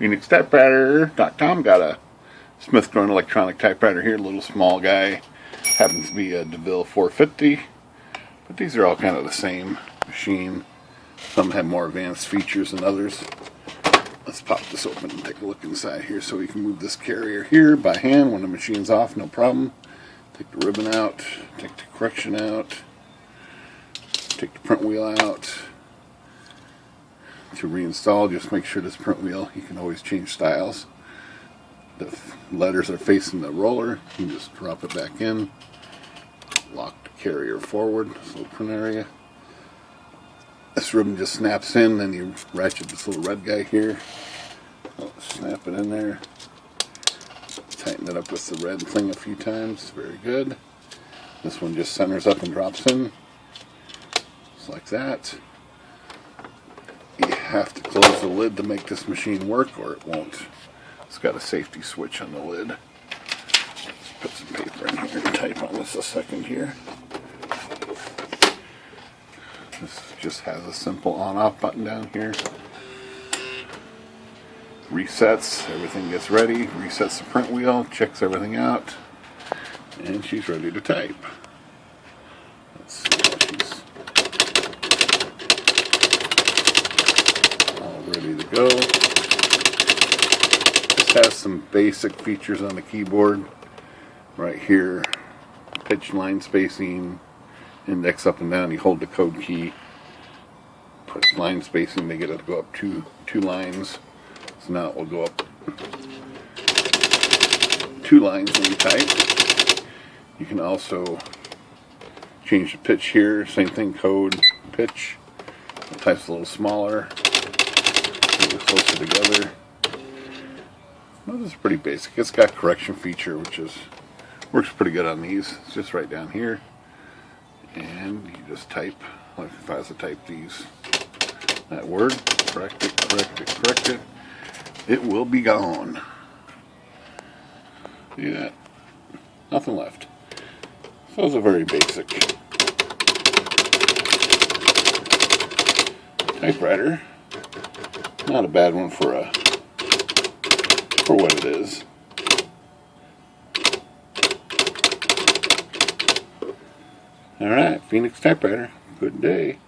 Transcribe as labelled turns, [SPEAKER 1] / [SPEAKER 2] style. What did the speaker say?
[SPEAKER 1] PhoenixTypewriter.com. Got a Smith Drone electronic typewriter here, a little small guy. Happens to be a DeVille 450. But these are all kind of the same machine. Some have more advanced features than others. Let's pop this open and take a look inside here so we can move this carrier here by hand when the machine's off, no problem. Take the ribbon out, take the correction out, take the print wheel out. To reinstall, just make sure this print wheel, you can always change styles. The letters are facing the roller, you can just drop it back in, lock the carrier forward, this little print area. This ribbon just snaps in, then you ratchet this little red guy here, snap it in there, tighten it up with the red thing a few times, very good. This one just centers up and drops in, just like that. You have to close the lid to make this machine work or it won't. It's got a safety switch on the lid. Put some paper in here and type on this a second here. This just has a simple on-off button down here. Resets, everything gets ready, resets the print wheel, checks everything out, and she's ready to type. Let's see how she's all ready to go. This has some basic features on the keyboard. Right here, pitch, line spacing, index up and down, you hold the code key, push line spacing to get it to go up two lines. So now it will go up 2 lines when you type. You can also change the pitch here, same thing, code, pitch. The type's a little smaller, a little closer together. Well, this is pretty basic. It's got correction feature, which works pretty good on these. It's just right down here. And you just type, like if I was to type that word, correct it, correct it, correct it, it will be gone. See that? Nothing left. So it's a very basic typewriter. Not a bad one for what it is. Alright, Phoenix Typewriter. Good day.